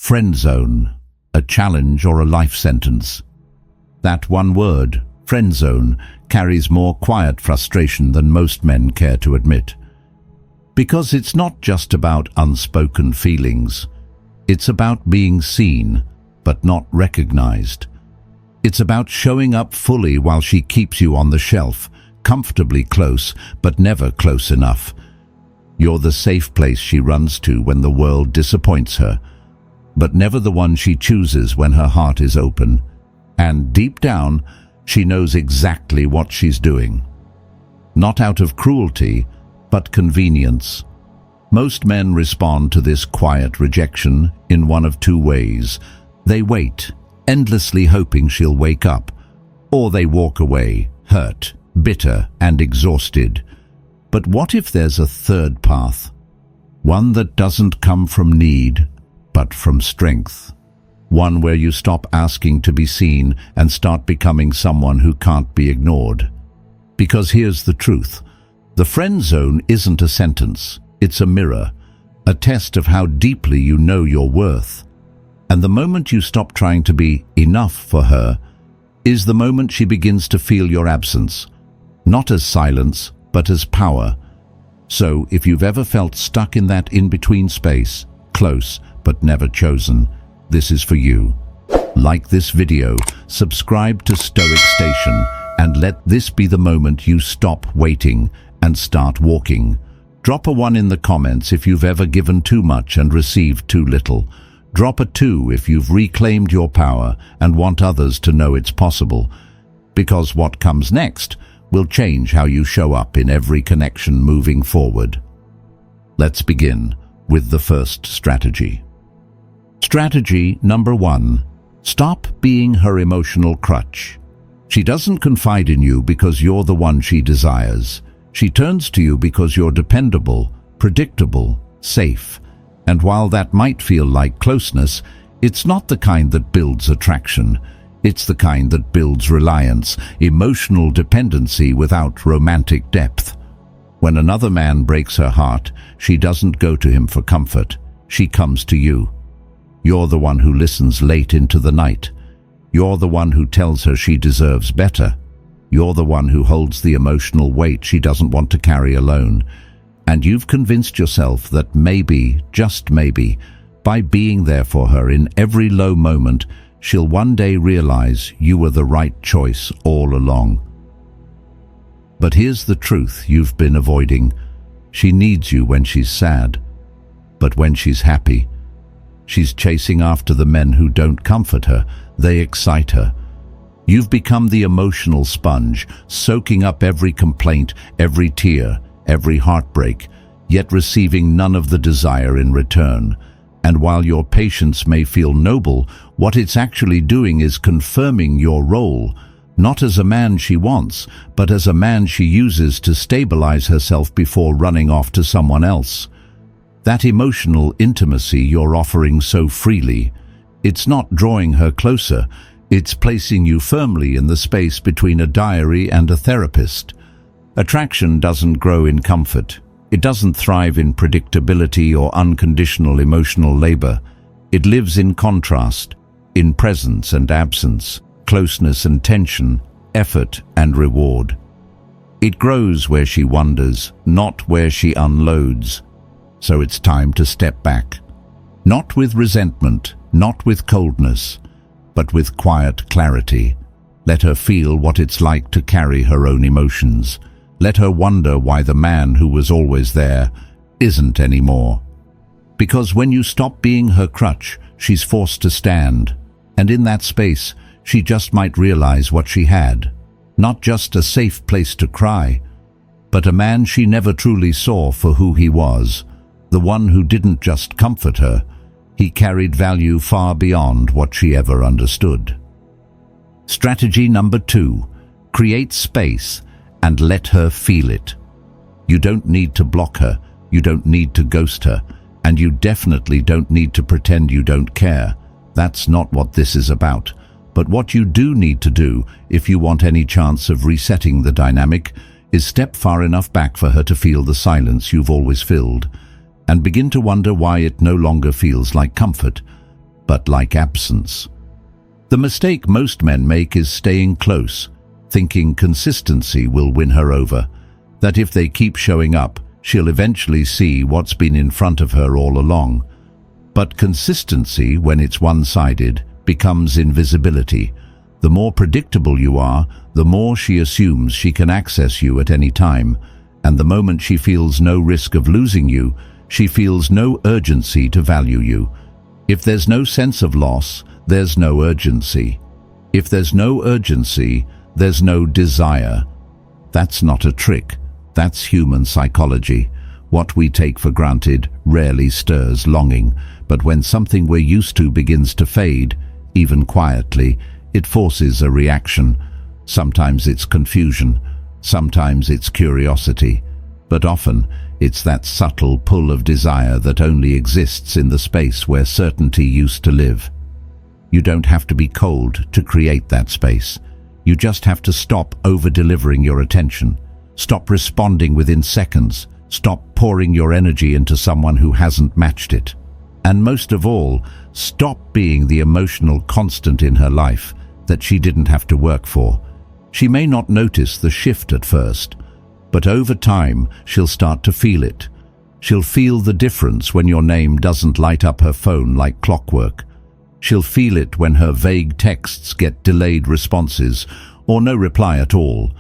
Friend zone, a challenge or a life sentence. That one word, friend zone, carries more quiet frustration than most men care to admit. Because it's not just about unspoken feelings. It's about being seen, but not recognized. It's about showing up fully while she keeps you on the shelf, comfortably close, but never close enough. You're the safe place she runs to when the world disappoints her, but never the one she chooses when her heart is open. And deep down, she knows exactly what she's doing. Not out of cruelty, but convenience. Most men respond to this quiet rejection in one of two ways. They wait, endlessly hoping she'll wake up, or they walk away, hurt, bitter, and exhausted. But what if there's a third path? One that doesn't come from need, but from strength. One where you stop asking to be seen and start becoming someone who can't be ignored. Because here's the truth. The friend zone isn't a sentence. It's a mirror, a test of how deeply you know your worth. And the moment you stop trying to be enough for her is the moment she begins to feel your absence, not as silence, but as power. So if you've ever felt stuck in that in-between space, close but never chosen, this is for you. Like this video, subscribe to Stoic Station, and let this be the moment you stop waiting and start walking. Drop a 1 in the comments if you've ever given too much and received too little. Drop a 2 if you've reclaimed your power and want others to know it's possible. Because what comes next will change how you show up in every connection moving forward. Let's begin with the first strategy. Strategy number 1. Stop being her emotional crutch. She doesn't confide in you because you're the one she desires. She turns to you because you're dependable, predictable, safe. And while that might feel like closeness, it's not the kind that builds attraction. It's the kind that builds reliance, emotional dependency without romantic depth. When another man breaks her heart, she doesn't go to him for comfort. She comes to you. You're the one who listens late into the night. You're the one who tells her she deserves better. You're the one who holds the emotional weight she doesn't want to carry alone. And you've convinced yourself that maybe, just maybe, by being there for her in every low moment, she'll one day realize you were the right choice all along. But here's the truth you've been avoiding. She needs you when she's sad. But when she's happy, she's chasing after the men who don't comfort her. They excite her. You've become the emotional sponge, soaking up every complaint, every tear, every heartbreak, yet receiving none of the desire in return. And while your patience may feel noble, what it's actually doing is confirming your role, not as a man she wants, but as a man she uses to stabilize herself before running off to someone else. That emotional intimacy you're offering so freely, it's not drawing her closer, it's placing you firmly in the space between a diary and a therapist. Attraction doesn't grow in comfort. It doesn't thrive in predictability or unconditional emotional labor. It lives in contrast, in presence and absence, closeness and tension, effort and reward. It grows where she wonders, not where she unloads. So it's time to step back. Not with resentment, not with coldness, but with quiet clarity. Let her feel what it's like to carry her own emotions. Let her wonder why the man who was always there isn't anymore. Because when you stop being her crutch, she's forced to stand. And in that space, she just might realize what she had. Not just a safe place to cry, but a man she never truly saw for who he was. The one who didn't just comfort her. He carried value far beyond what she ever understood. Strategy number 2. Create space and let her feel it. You don't need to block her, you don't need to ghost her, and you definitely don't need to pretend you don't care. That's not what this is about. But what you do need to do, if you want any chance of resetting the dynamic, is step far enough back for her to feel the silence you've always filled, and begin to wonder why it no longer feels like comfort. but like absence. The mistake most men make is staying close, thinking consistency will win her over, that if they keep showing up, she'll eventually see what's been in front of her all along. But consistency, when it's one-sided, becomes invisibility. The more predictable you are, the more she assumes she can access you at any time, and the moment she feels no risk of losing you, she feels no urgency to value you. If there's no sense of loss, there's no urgency. If there's no urgency, there's no desire. That's not a trick. That's human psychology. What we take for granted rarely stirs longing, but when something we're used to begins to fade, even quietly, it forces a reaction. Sometimes it's confusion, sometimes it's curiosity, but often it's that subtle pull of desire that only exists in the space where certainty used to live. You don't have to be cold to create that space. You just have to stop over-delivering your attention. Stop responding within seconds. Stop pouring your energy into someone who hasn't matched it. And most of all, stop being the emotional constant in her life that she didn't have to work for. She may not notice the shift at first, but over time she'll start to feel it. She'll feel the difference when your name doesn't light up her phone like clockwork. She'll feel it when her vague texts get delayed responses or no reply at all.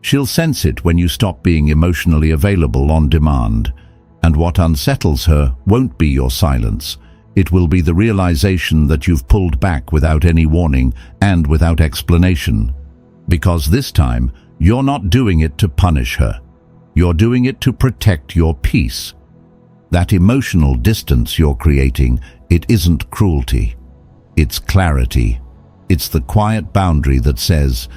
She'll sense it when you stop being emotionally available on demand. And what unsettles her won't be your silence. It will be the realization that you've pulled back without any warning and without explanation. Because this time, you're not doing it to punish her. You're doing it to protect your peace. That emotional distance you're creating, it isn't cruelty. It's clarity. It's the quiet boundary that says,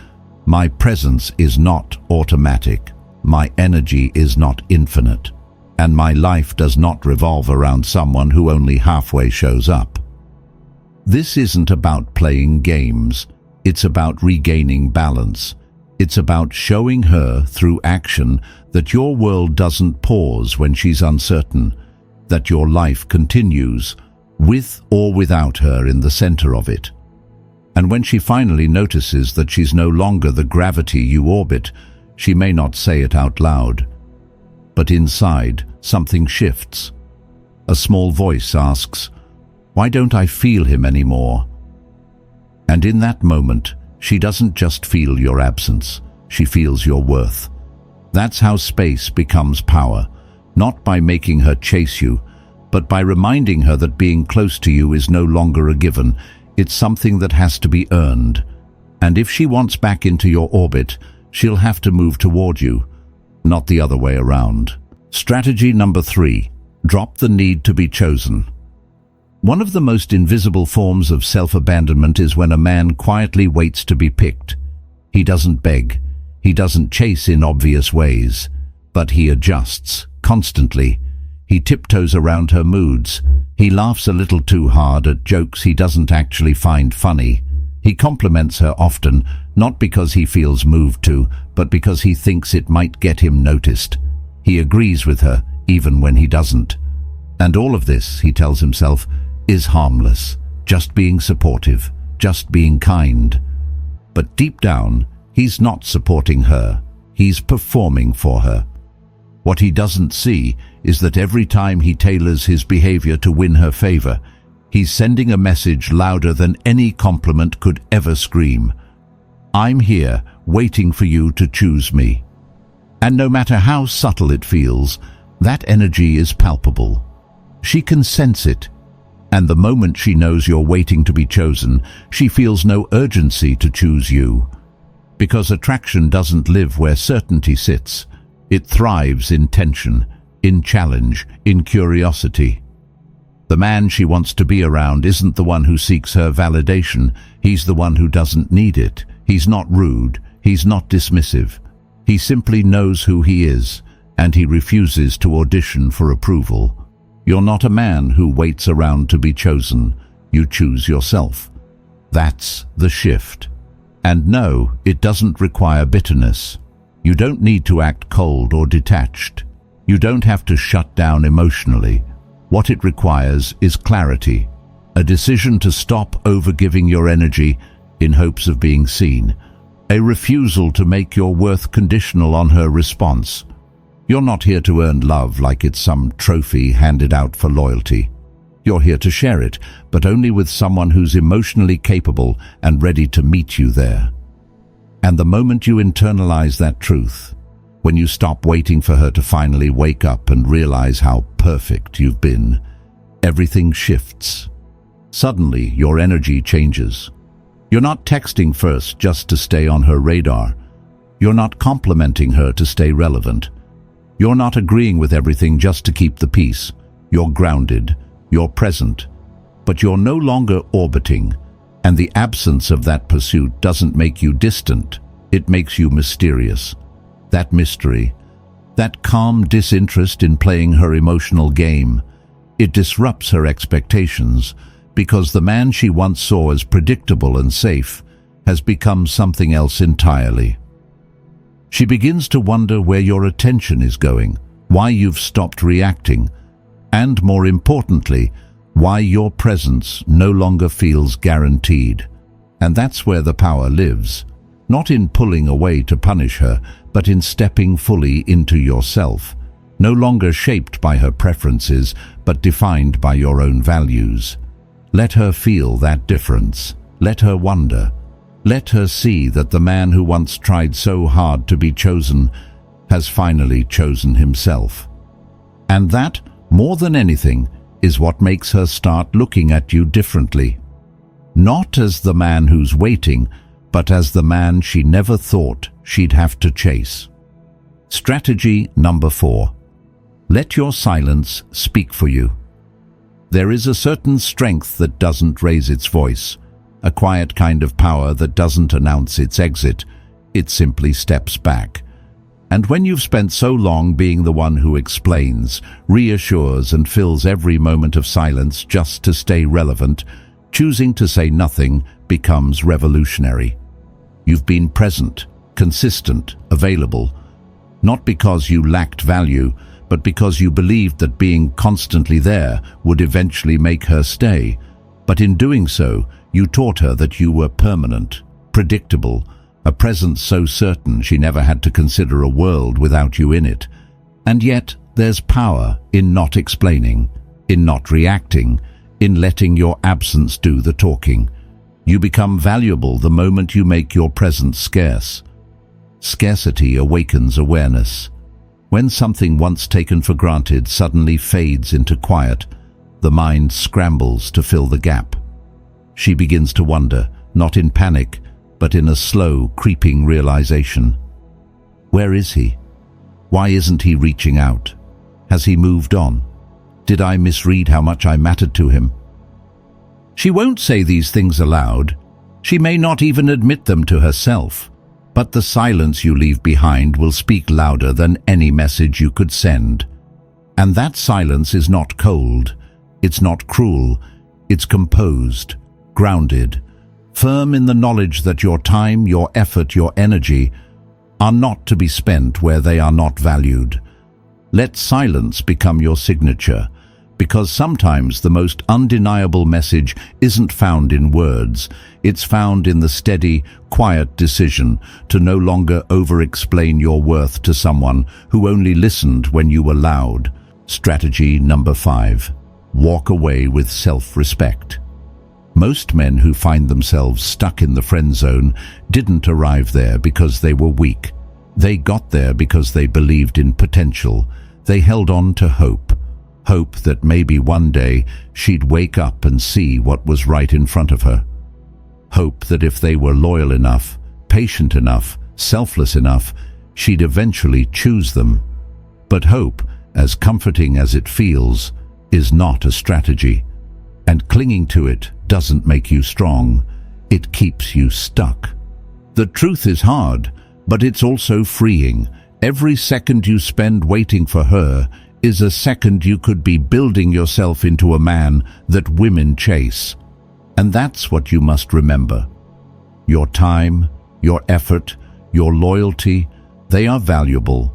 my presence is not automatic, my energy is not infinite, and my life does not revolve around someone who only halfway shows up. This isn't about playing games, it's about regaining balance. It's about showing her through action that your world doesn't pause when she's uncertain, that your life continues, with or without her in the center of it. And when she finally notices that she's no longer the gravity you orbit, she may not say it out loud. But inside, something shifts. A small voice asks, "Why don't I feel him anymore?" And in that moment, she doesn't just feel your absence, she feels your worth. That's how space becomes power, not by making her chase you, but by reminding her that being close to you is no longer a given. It's something that has to be earned. And if she wants back into your orbit, she'll have to move toward you, not the other way around. Strategy number 3, drop the need to be chosen. One of the most invisible forms of self-abandonment is when a man quietly waits to be picked. He doesn't beg, he doesn't chase in obvious ways, but he adjusts, constantly. He tiptoes around her moods. He laughs a little too hard at jokes he doesn't actually find funny. He compliments her often, not because he feels moved to, but because he thinks it might get him noticed. He agrees with her, even when he doesn't. And all of this, he tells himself, is harmless, just being supportive, just being kind. But deep down, he's not supporting her. He's performing for her. What he doesn't see is that every time he tailors his behavior to win her favor, he's sending a message louder than any compliment could ever scream. I'm here, waiting for you to choose me. And no matter how subtle it feels, that energy is palpable. She can sense it. And the moment she knows you're waiting to be chosen, she feels no urgency to choose you. Because attraction doesn't live where certainty sits. It thrives in tension, in challenge, in curiosity. The man she wants to be around isn't the one who seeks her validation. He's the one who doesn't need it. He's not rude. He's not dismissive. He simply knows who he is, and he refuses to audition for approval. You're not a man who waits around to be chosen. You choose yourself. That's the shift. And no, it doesn't require bitterness. You don't need to act cold or detached. You don't have to shut down emotionally. What it requires is clarity. a decision to stop overgiving your energy in hopes of being seen, a refusal to make your worth conditional on her response. You're not here to earn love like it's some trophy handed out for loyalty. You're here to share it, but only with someone who's emotionally capable and ready to meet you there. And the moment you internalize that truth, when you stop waiting for her to finally wake up and realize how perfect you've been, everything shifts. Suddenly, your energy changes. You're not texting first just to stay on her radar. You're not complimenting her to stay relevant. You're not agreeing with everything just to keep the peace. You're grounded. You're present. But you're no longer orbiting. And the absence of that pursuit doesn't make you distant. It makes you mysterious. That mystery, that calm disinterest in playing her emotional game, it disrupts her expectations, because the man she once saw as predictable and safe has become something else entirely. She begins to wonder where your attention is going, why you've stopped reacting, and more importantly, why your presence no longer feels guaranteed. And that's where the power lives, not in pulling away to punish her, but in stepping fully into yourself, no longer shaped by her preferences, but defined by your own values. Let her feel that difference. Let her wonder. Let her see that the man who once tried so hard to be chosen has finally chosen himself. And that, more than anything, is what makes her start looking at you differently. Not as the man who's waiting, but as the man she never thought she'd have to chase. Strategy number 4. Let your silence speak for you. There is a certain strength that doesn't raise its voice, a quiet kind of power that doesn't announce its exit, it simply steps back. And when you've spent so long being the one who explains, reassures and fills every moment of silence just to stay relevant, choosing to say nothing becomes revolutionary. You've been present, consistent, available, not because you lacked value, but because you believed that being constantly there would eventually make her stay. But in doing so, you taught her that you were permanent, predictable, a presence so certain she never had to consider a world without you in it. And yet, there's power in not explaining, in not reacting, in letting your absence do the talking. You become valuable the moment you make your presence scarce. Scarcity awakens awareness. When something once taken for granted suddenly fades into quiet, the mind scrambles to fill the gap. She begins to wonder, not in panic, but in a slow, creeping realization. Where is he? Why isn't he reaching out? Has he moved on? Did I misread how much I mattered to him? She won't say these things aloud. She may not even admit them to herself. But the silence you leave behind will speak louder than any message you could send. And that silence is not cold. It's not cruel. It's composed, grounded, firm in the knowledge that your time, your effort, your energy are not to be spent where they are not valued. Let silence become your signature, because sometimes the most undeniable message isn't found in words. It's found in the steady, quiet decision to no longer over-explain your worth to someone who only listened when you were loud. Strategy number 5. Walk away with self-respect. Most men who find themselves stuck in the friend zone didn't arrive there because they were weak. They got there because they believed in potential. They held on to hope. Hope that maybe one day she'd wake up and see what was right in front of her. Hope that if they were loyal enough, patient enough, selfless enough, she'd eventually choose them. But hope, as comforting as it feels, is not a strategy. And clinging to it doesn't make you strong. It keeps you stuck. The truth is hard, but it's also freeing. Every second you spend waiting for her is a second you could be building yourself into a man that women chase. And that's what you must remember. Your time, your effort, your loyalty, they are valuable.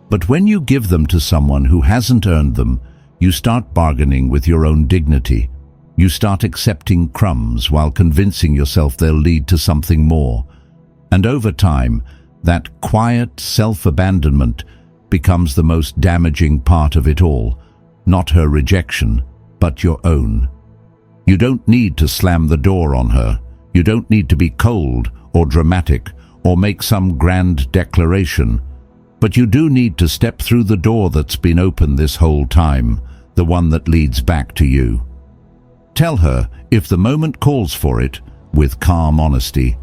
But when you give them to someone who hasn't earned them, you start bargaining with your own dignity. You start accepting crumbs while convincing yourself they'll lead to something more. And over time, that quiet self-abandonment becomes the most damaging part of it all, not her rejection, but your own. You don't need to slam the door on her. You don't need to be cold or dramatic or make some grand declaration. But you do need to step through the door that's been open this whole time, the one that leads back to you. Tell her, if the moment calls for it, with calm honesty,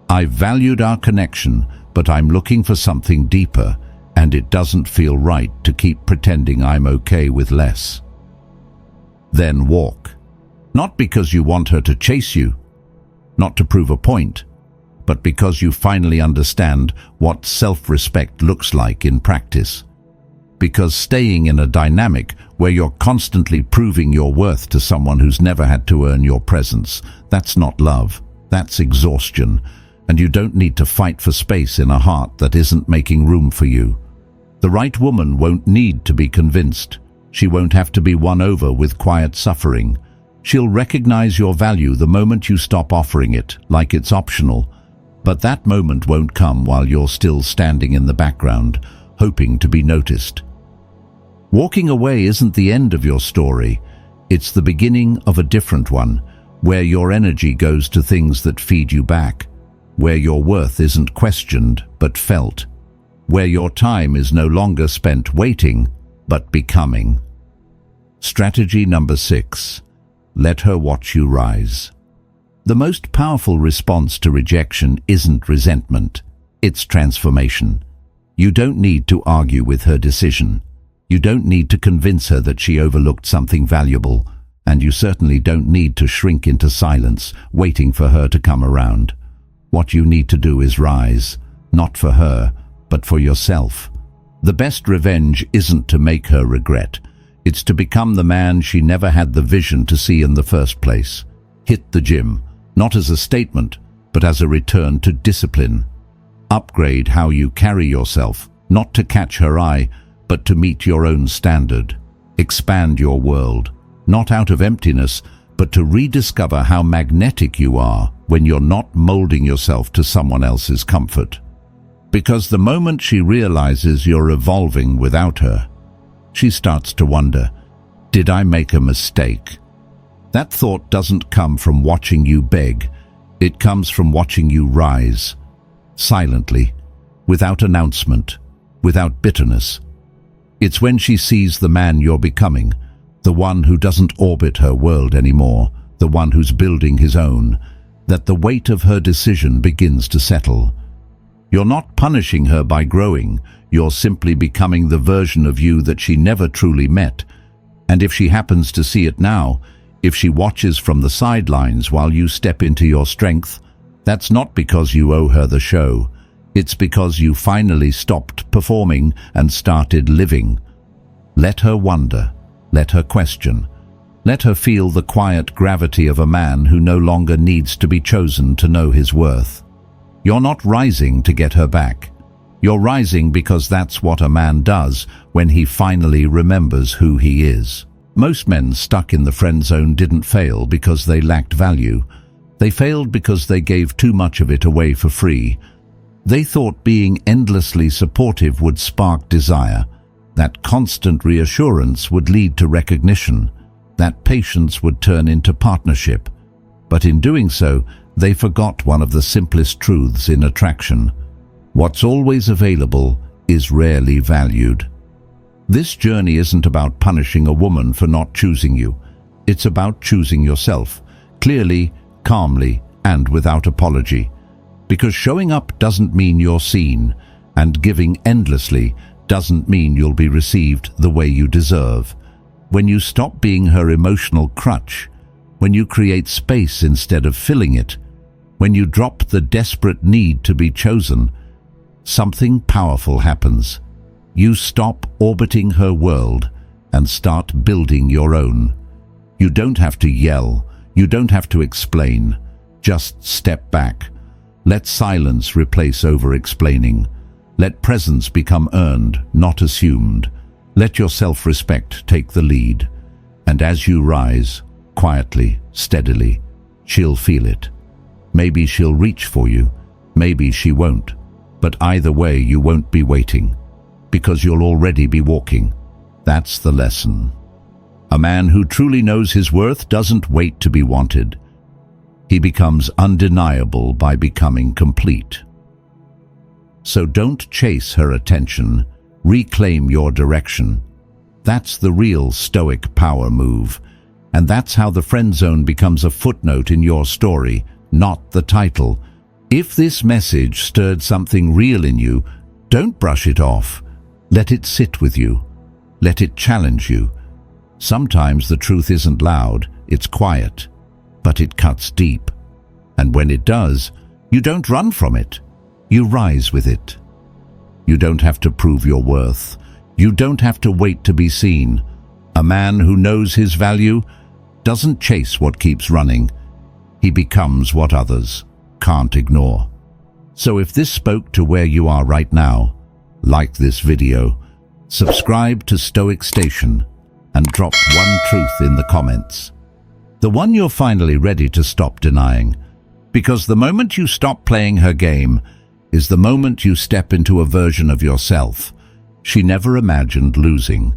"I've valued our connection, but I'm looking for something deeper, and it doesn't feel right to keep pretending I'm okay with less." Then walk. Not because you want her to chase you, not to prove a point, but because you finally understand what self-respect looks like in practice. Because staying in a dynamic where you're constantly proving your worth to someone who's never had to earn your presence, that's not love, that's exhaustion, and you don't need to fight for space in a heart that isn't making room for you. The right woman won't need to be convinced. She won't have to be won over with quiet suffering. She'll recognize your value the moment you stop offering it, like it's optional. But that moment won't come while you're still standing in the background, hoping to be noticed. Walking away isn't the end of your story. It's the beginning of a different one, where your energy goes to things that feed you back, where your worth isn't questioned but felt, where your time is no longer spent waiting but becoming. Strategy number 6. Let her watch you rise. The most powerful response to rejection isn't resentment, it's transformation. You don't need to argue with her decision. You don't need to convince her that she overlooked something valuable, and you certainly don't need to shrink into silence, waiting for her to come around. What you need to do is rise, not for her, but for yourself. The best revenge isn't to make her regret. It's to become the man she never had the vision to see in the first place. Hit the gym, not as a statement, but as a return to discipline. Upgrade how you carry yourself, not to catch her eye, but to meet your own standard. Expand your world, not out of emptiness, but to rediscover how magnetic you are when you're not molding yourself to someone else's comfort. Because the moment she realizes you're evolving without her, she starts to wonder, did I make a mistake? That thought doesn't come from watching you beg. It comes from watching you rise, silently, without announcement, without bitterness. It's when she sees the man you're becoming, the one who doesn't orbit her world anymore, the one who's building his own, that the weight of her decision begins to settle. You're not punishing her by growing, you're simply becoming the version of you that she never truly met. And if she happens to see it now, if she watches from the sidelines while you step into your strength, that's not because you owe her the show. It's because you finally stopped performing and started living. Let her wonder, let her question, let her feel the quiet gravity of a man who no longer needs to be chosen to know his worth. You're not rising to get her back. You're rising because that's what a man does when he finally remembers who he is. Most men stuck in the friend zone didn't fail because they lacked value. They failed because they gave too much of it away for free. They thought being endlessly supportive would spark desire, that constant reassurance would lead to recognition, that patience would turn into partnership. But in doing so, they forgot one of the simplest truths in attraction. What's always available is rarely valued. This journey isn't about punishing a woman for not choosing you. It's about choosing yourself, clearly, calmly, and without apology. Because showing up doesn't mean you're seen, and giving endlessly doesn't mean you'll be received the way you deserve. When you stop being her emotional crutch, when you create space instead of filling it, when you drop the desperate need to be chosen, something powerful happens. You stop orbiting her world and start building your own. You don't have to yell, you don't have to explain. Just step back. Let silence replace over-explaining. Let presence become earned, not assumed. Let your self-respect take the lead. And as you rise, Quietly, steadily, she'll feel it. Maybe she'll reach for you, maybe she won't. But either way, you won't be waiting, because you'll already be walking. That's the lesson. A man who truly knows his worth doesn't wait to be wanted. He becomes undeniable by becoming complete. So don't chase her attention, reclaim your direction. That's the real Stoic power move. And that's how the friend zone becomes a footnote in your story, not the title. If this message stirred something real in you, don't brush it off. Let it sit with you. Let it challenge you. Sometimes the truth isn't loud, it's quiet, but it cuts deep. And when it does, you don't run from it. You rise with it. You don't have to prove your worth. You don't have to wait to be seen. A man who knows his value doesn't chase what keeps running. He becomes what others can't ignore. So if this spoke to where you are right now, like this video, subscribe to Stoic Station, and drop one truth in the comments. The one you're finally ready to stop denying. Because the moment you stop playing her game is the moment you step into a version of yourself she never imagined losing.